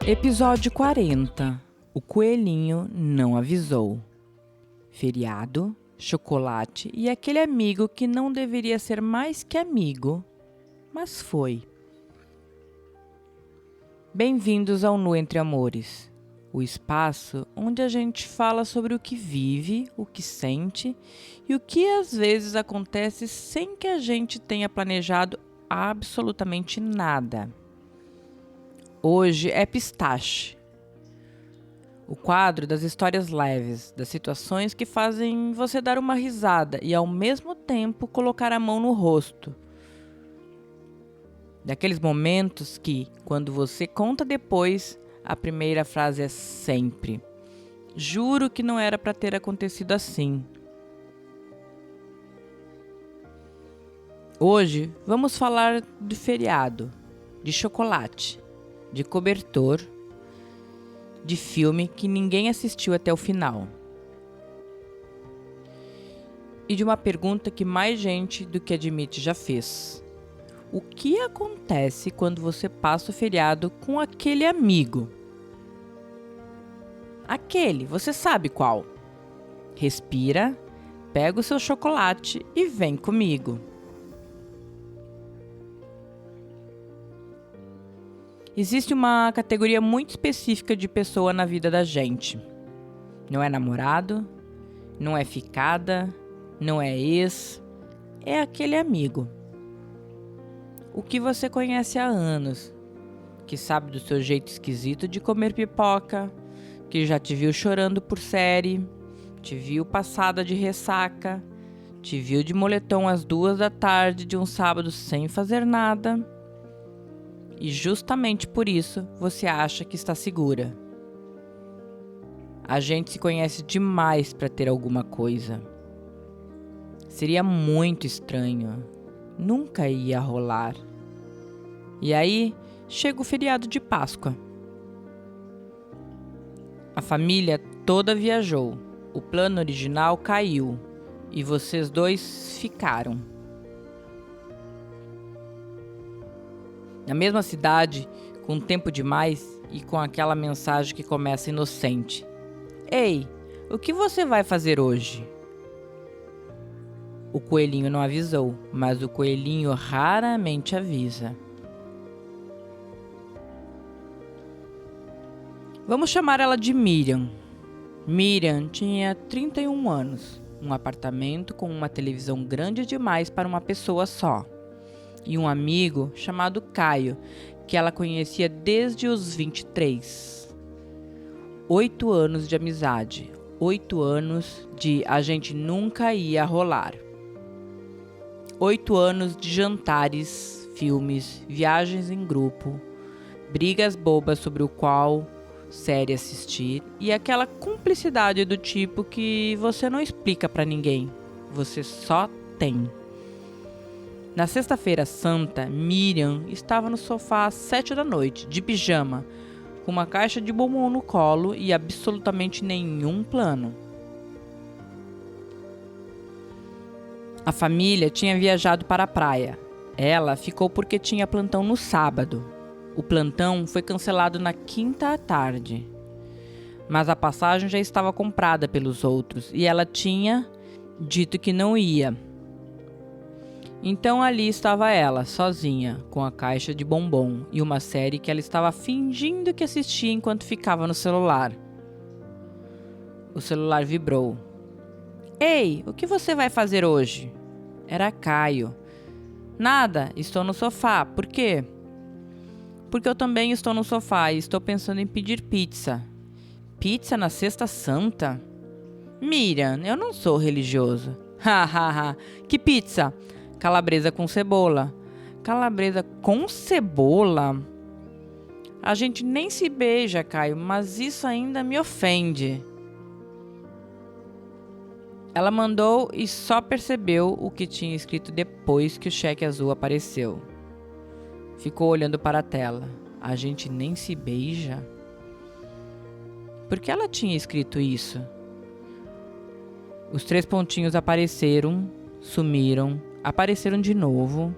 Episódio 40. O coelhinho não avisou. Feriado, chocolate e aquele amigo que não deveria ser mais que amigo, mas foi. Bem-vindos ao Nu Entre Amores, o espaço onde a gente fala sobre o que vive, o que sente e o que às vezes acontece sem que a gente tenha planejado absolutamente nada. Hoje é Pistache, o quadro das histórias leves, das situações que fazem você dar uma risada e ao mesmo tempo colocar a mão no rosto. Daqueles momentos que, quando você conta depois, a primeira frase é sempre: juro que não era para ter acontecido assim. Hoje vamos falar de feriado, de chocolate, de cobertor, de filme que ninguém assistiu até o final. E de uma pergunta que mais gente do que admite já fez. O que acontece quando você passa o feriado com aquele amigo? Aquele, você sabe qual. Respira, pega o seu chocolate e vem comigo. Existe uma categoria muito específica de pessoa na vida da gente. Não é namorado, não é ficada, não é ex, é aquele amigo. O que você conhece há anos, que sabe do seu jeito esquisito de comer pipoca, que já te viu chorando por série, te viu passada de ressaca, te viu de moletom às 2 da tarde de um sábado sem fazer nada. E justamente por isso você acha que está segura. A gente se conhece demais para ter alguma coisa. Seria muito estranho. Nunca ia rolar. E aí chega o feriado de Páscoa. A família toda viajou. O plano original caiu. E vocês dois ficaram. Na mesma cidade, com tempo demais e com aquela mensagem que começa inocente. Ei, o que você vai fazer hoje? O coelhinho não avisou, mas o coelhinho raramente avisa. Vamos chamar ela de Miriam. Miriam tinha 31 anos, um apartamento com uma televisão grande demais para uma pessoa só. E um amigo chamado Caio, que ela conhecia desde os 23. 8 anos de amizade, 8 anos de a gente nunca ia rolar. 8 anos de jantares, filmes, viagens em grupo, brigas bobas sobre o qual série assistir e aquela cumplicidade do tipo que você não explica pra ninguém, você só tem. Na sexta-feira santa, Miriam estava no sofá às 7 da noite, de pijama, com uma caixa de bombom no colo e absolutamente nenhum plano. A família tinha viajado para a praia. Ela ficou porque tinha plantão no sábado. O plantão foi cancelado na quinta à tarde. Mas a passagem já estava comprada pelos outros e ela tinha dito que não ia. Então ali estava ela, sozinha, com a caixa de bombom e uma série que ela estava fingindo que assistia enquanto ficava no celular. O celular vibrou. Ei, o que você vai fazer hoje? Era Caio. Nada, estou no sofá. Por quê? Porque eu também estou no sofá e estou pensando em pedir pizza. Pizza na Sexta Santa? Miriam, eu não sou religioso. Hahaha, que pizza? Calabresa com cebola. Calabresa com cebola? A gente nem se beija, Caio, mas isso ainda me ofende. Ela mandou e só percebeu o que tinha escrito depois que o cheque azul apareceu. Ficou olhando para a tela. A gente nem se beija? Por que ela tinha escrito isso? Os 3 pontinhos apareceram, sumiram, apareceram de novo.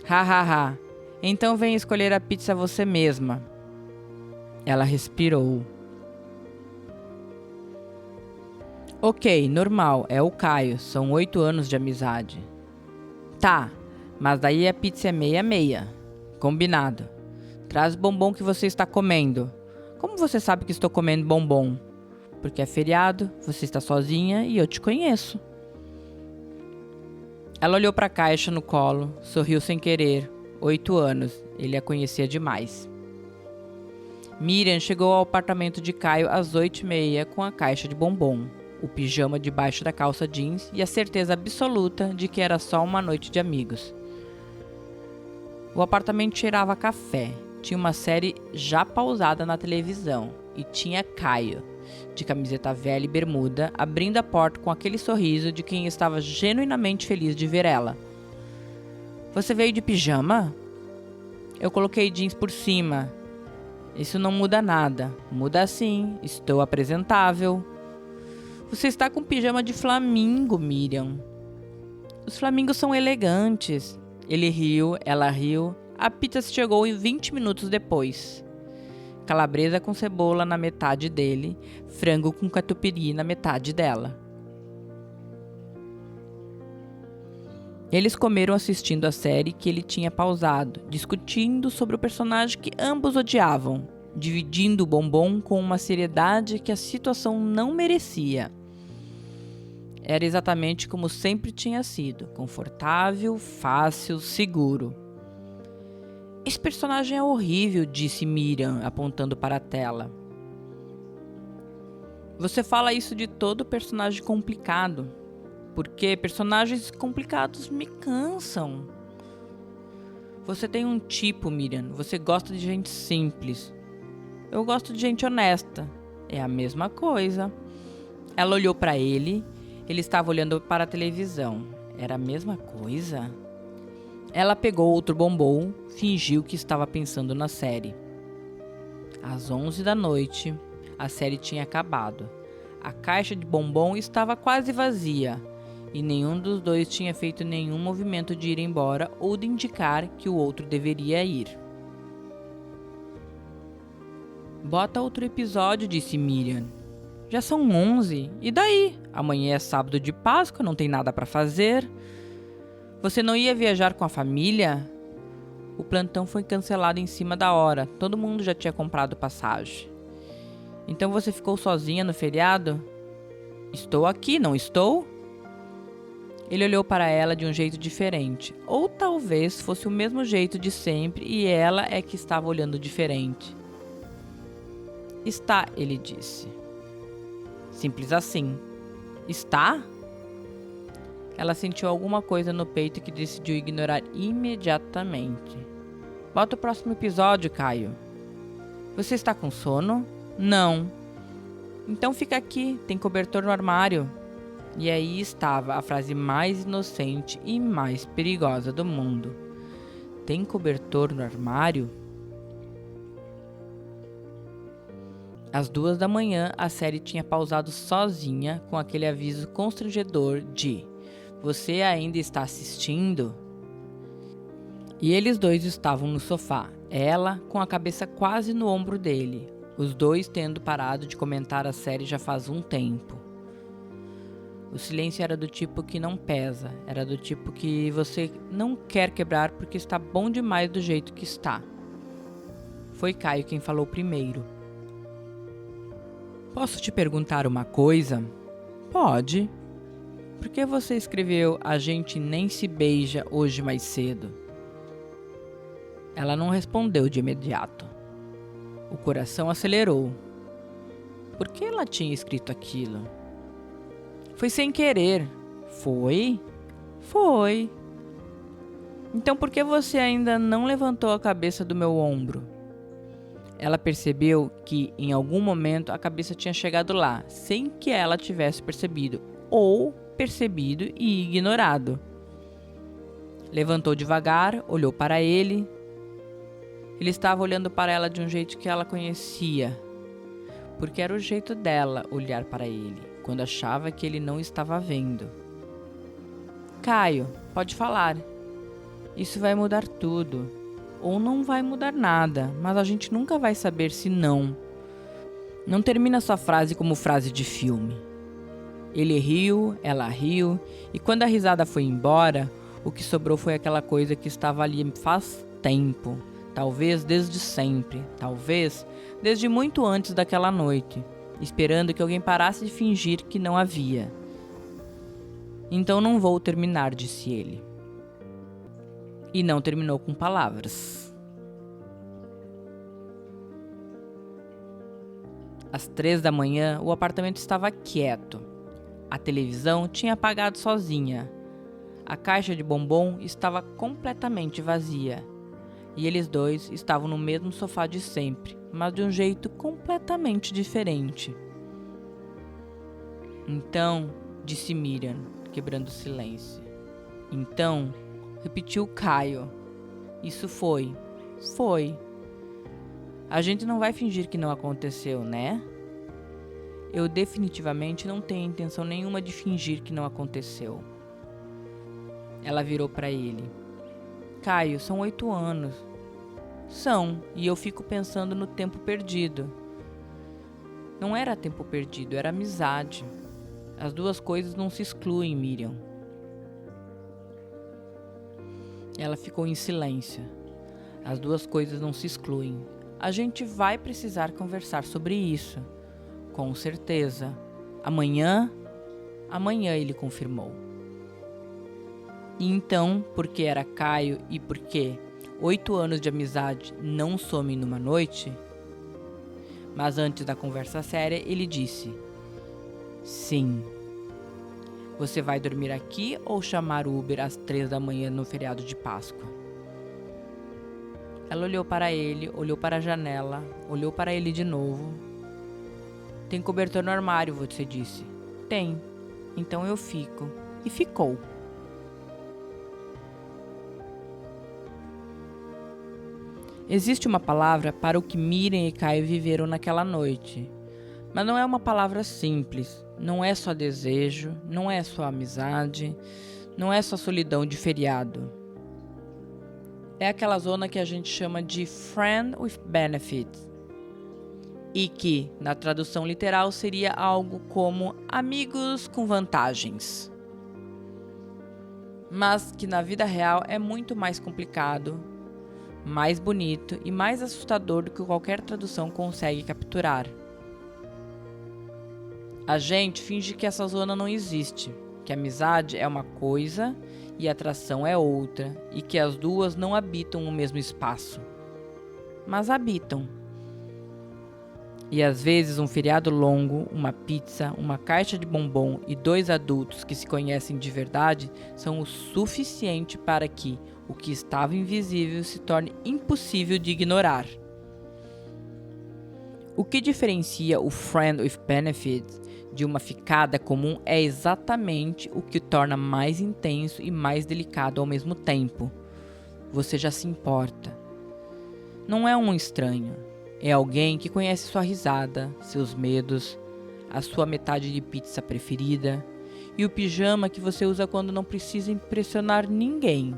Hahaha, então vem escolher a pizza você mesma. Ela respirou. Ok, normal, é o Caio, são 8 anos de amizade. Tá, mas daí a pizza é meia-meia. Combinado. Traz o bombom que você está comendo. Como você sabe que estou comendo bombom? Porque é feriado, você está sozinha e eu te conheço. Ela olhou para a caixa no colo, sorriu sem querer. 8 anos, ele a conhecia demais. Miriam chegou ao apartamento de Caio às 8h30 com a caixa de bombom, o pijama debaixo da calça jeans e a certeza absoluta de que era só uma noite de amigos. O apartamento cheirava a café, tinha uma série já pausada na televisão e tinha Caio, de camiseta velha e bermuda, abrindo a porta com aquele sorriso de quem estava genuinamente feliz de ver ela. Você veio de pijama? Eu coloquei jeans por cima. Isso não muda nada. Muda sim, estou apresentável. Você está com pijama de flamingo, Miriam. Os flamingos são elegantes. Ele riu, ela riu. A pizza chegou 20 minutos depois. Calabresa com cebola na metade dele, frango com catupiry na metade dela. Eles comeram assistindo a série que ele tinha pausado, discutindo sobre o personagem que ambos odiavam, dividindo o bombom com uma seriedade que a situação não merecia. Era exatamente como sempre tinha sido, confortável, fácil, seguro. Esse personagem é horrível, disse Miriam, apontando para a tela. Você fala isso de todo personagem complicado, porque personagens complicados me cansam. Você tem um tipo, Miriam, você gosta de gente simples. Eu gosto de gente honesta. É a mesma coisa. Ela olhou para ele. Ele estava olhando para a televisão. Era a mesma coisa? Ela pegou outro bombom, fingiu que estava pensando na série. Às 11 da noite, a série tinha acabado. A caixa de bombom estava quase vazia, e nenhum dos dois tinha feito nenhum movimento de ir embora ou de indicar que o outro deveria ir. Bota outro episódio, disse Miriam. Já são 11, e daí? Amanhã é sábado de Páscoa, não tem nada para fazer. Você não ia viajar com a família? O plantão foi cancelado em cima da hora, todo mundo já tinha comprado passagem. Então você ficou sozinha no feriado? Estou aqui, não estou? Ele olhou para ela de um jeito diferente, ou talvez fosse o mesmo jeito de sempre e ela é que estava olhando diferente. Está, ele disse. Simples assim. Está? Ela sentiu alguma coisa no peito que decidiu ignorar imediatamente. Bota o próximo episódio, Caio. Você está com sono? Não. Então fica aqui, tem cobertor no armário. E aí estava a frase mais inocente e mais perigosa do mundo. Tem cobertor no armário? Às 2 da manhã, a série tinha pausado sozinha com aquele aviso constrangedor de "Você ainda está assistindo?" E eles dois estavam no sofá, ela com a cabeça quase no ombro dele, os dois tendo parado de comentar a série já faz um tempo. O silêncio era do tipo que não pesa, era do tipo que você não quer quebrar porque está bom demais do jeito que está. Foi Caio quem falou primeiro. Posso te perguntar uma coisa? Pode. Por que você escreveu "A gente nem se beija" hoje mais cedo? Ela não respondeu de imediato. O coração acelerou. Por que ela tinha escrito aquilo? Foi sem querer. Foi? Foi. Então por que você ainda não levantou a cabeça do meu ombro? Ela percebeu que, em algum momento, a cabeça tinha chegado lá, sem que ela tivesse percebido, ou percebido e ignorado. Levantou devagar, olhou para ele. Ele estava olhando para ela de um jeito que ela conhecia, porque era o jeito dela olhar para ele, quando achava que ele não estava vendo. Caio, pode falar. Isso vai mudar tudo. ou não vai mudar nada, mas a gente nunca vai saber se não. Não termina sua frase como frase de filme. Ele riu, ela riu, e quando a risada foi embora, o que sobrou foi aquela coisa que estava ali faz tempo, talvez desde sempre, talvez desde muito antes daquela noite, esperando que alguém parasse de fingir que não havia. Então não vou terminar, disse ele. E não terminou com palavras. Às 3 da manhã, o apartamento estava quieto. A televisão tinha apagado sozinha. A caixa de bombom estava completamente vazia. E eles dois estavam no mesmo sofá de sempre, mas de um jeito completamente diferente. Então, disse Miriam, quebrando o silêncio. Então, repetiu Caio. Isso foi. A gente não vai fingir que não aconteceu, né? Eu definitivamente não tenho intenção nenhuma de fingir que não aconteceu. Ela virou para ele. Caio, são 8 anos. São, e eu fico pensando no tempo perdido. Não era tempo perdido, era amizade. As duas coisas não se excluem, Miriam. Ela ficou em silêncio. As duas coisas não se excluem. A gente vai precisar conversar sobre isso. Com certeza. Amanhã? Amanhã, ele confirmou. E então, porque era Caio e porque 8 anos de amizade não somem numa noite? Mas antes da conversa séria, ele disse: Sim. Você vai dormir aqui ou chamar o Uber às 3 da manhã no feriado de Páscoa? Ela olhou para ele, olhou para a janela, olhou para ele de novo. Tem cobertor no armário, você disse. Tem. Então eu fico. E ficou. Existe uma palavra para o que Miriam e Caio viveram naquela noite. Mas não é uma palavra simples. Não é só desejo, não é só amizade, não é só solidão de feriado. É aquela zona que a gente chama de friend with benefits. E que, na tradução literal, seria algo como amigos com vantagens. Mas que na vida real é muito mais complicado, mais bonito e mais assustador do que qualquer tradução consegue capturar. A gente finge que essa zona não existe, que amizade é uma coisa e atração é outra, e que as duas não habitam o mesmo espaço. Mas habitam. E às vezes um feriado longo, uma pizza, uma caixa de bombom e 2 adultos que se conhecem de verdade são o suficiente para que o que estava invisível se torne impossível de ignorar. O que diferencia o friend with benefits de uma ficada comum é exatamente o que o torna mais intenso e mais delicado ao mesmo tempo. Você já se importa. Não é um estranho. É alguém que conhece sua risada, seus medos, a sua metade de pizza preferida e o pijama que você usa quando não precisa impressionar ninguém.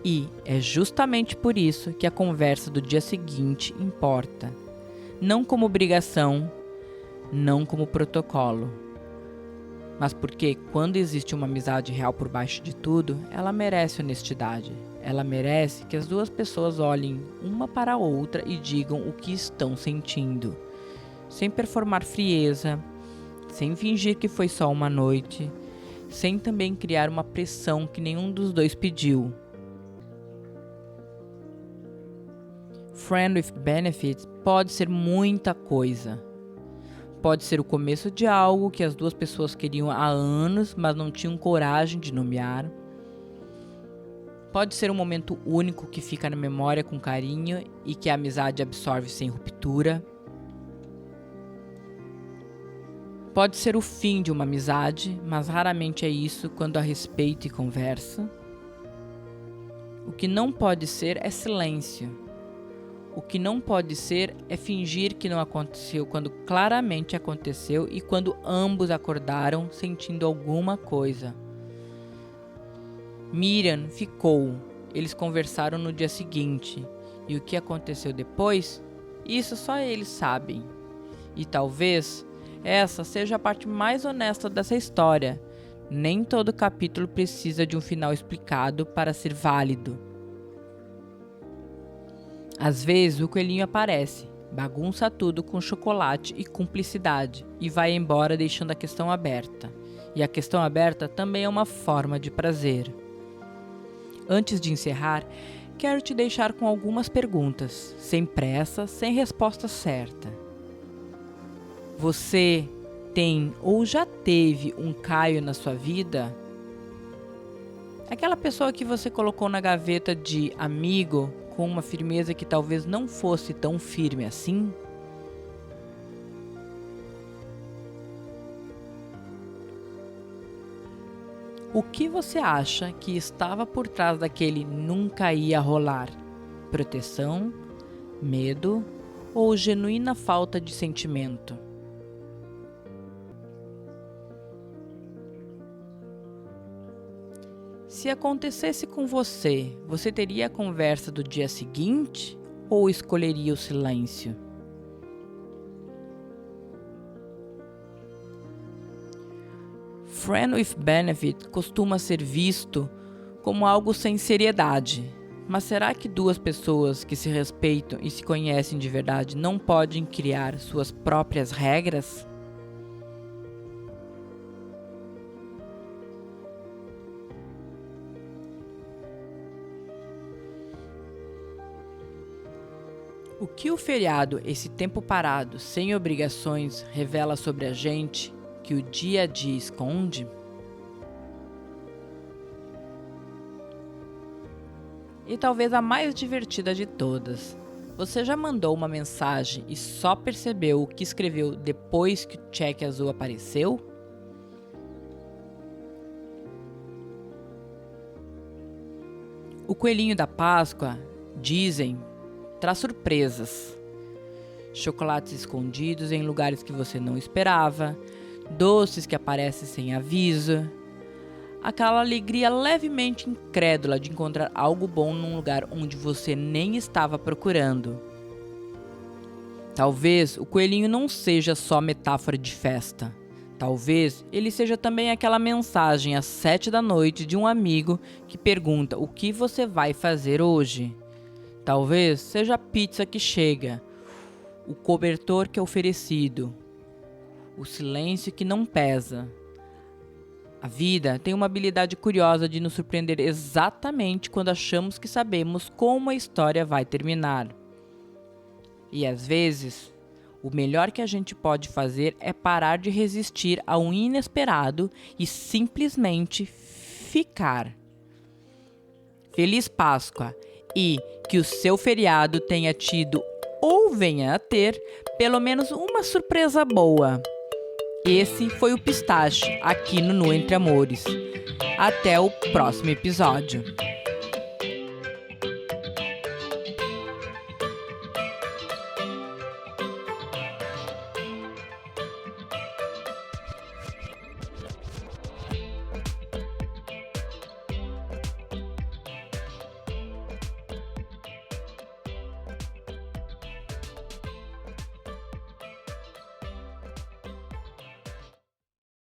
E é justamente por isso que a conversa do dia seguinte importa. Não como obrigação, não como protocolo. Mas porque quando existe uma amizade real por baixo de tudo, ela merece honestidade. Ela merece que as duas pessoas olhem uma para a outra e digam o que estão sentindo, sem performar frieza, sem fingir que foi só uma noite, sem também criar uma pressão que nenhum dos dois pediu. Friend with benefits pode ser muita coisa. Pode ser o começo de algo que as duas pessoas queriam há anos, mas não tinham coragem de nomear. Pode ser um momento único que fica na memória com carinho e que a amizade absorve sem ruptura. Pode ser o fim de uma amizade, mas raramente é isso quando há respeito e conversa. O que não pode ser é silêncio. O que não pode ser é fingir que não aconteceu quando claramente aconteceu e quando ambos acordaram sentindo alguma coisa. Miriam ficou eles conversaram no dia seguinte. E o que aconteceu depois? Isso só eles sabem. E talvez essa seja a parte mais honesta dessa história. Nem todo capítulo precisa de um final explicado para ser válido. Às vezes o coelhinho aparece, bagunça tudo com chocolate e cumplicidade e vai embora deixando a questão aberta. E a questão aberta também é uma forma de prazer. Antes de encerrar, quero te deixar com algumas perguntas, sem pressa, sem resposta certa. Você tem ou já teve um Caio na sua vida? Aquela pessoa que você colocou na gaveta de amigo com uma firmeza que talvez não fosse tão firme assim? O que você acha que estava por trás daquele nunca ia rolar? Proteção, medo ou genuína falta de sentimento? Se acontecesse com você, você teria a conversa do dia seguinte ou escolheria o silêncio? Friend with benefit costuma ser visto como algo sem seriedade. Mas será que duas pessoas que se respeitam e se conhecem de verdade não podem criar suas próprias regras? O que o feriado, esse tempo parado, sem obrigações, revela sobre a gente que o dia a dia esconde? E talvez a mais divertida de todas. Você já mandou uma mensagem e só percebeu o que escreveu depois que o cheque azul apareceu? O coelhinho da Páscoa, dizem, traz surpresas. Chocolates escondidos em lugares que você não esperava, doces que aparecem sem aviso, aquela alegria levemente incrédula de encontrar algo bom num lugar onde você nem estava procurando. Talvez o coelhinho não seja só metáfora de festa. Talvez ele seja também aquela mensagem às 7 da noite de um amigo que pergunta o que você vai fazer hoje. Talvez seja a pizza que chega, o cobertor que é oferecido, o silêncio que não pesa. A vida tem uma habilidade curiosa de nos surpreender exatamente quando achamos que sabemos como a história vai terminar. E às vezes, o melhor que a gente pode fazer é parar de resistir ao inesperado e simplesmente ficar. Feliz Páscoa! E que o seu feriado tenha tido ou venha a ter pelo menos uma surpresa boa. Esse foi o Pistache, aqui no Entre Amores. Até o próximo episódio.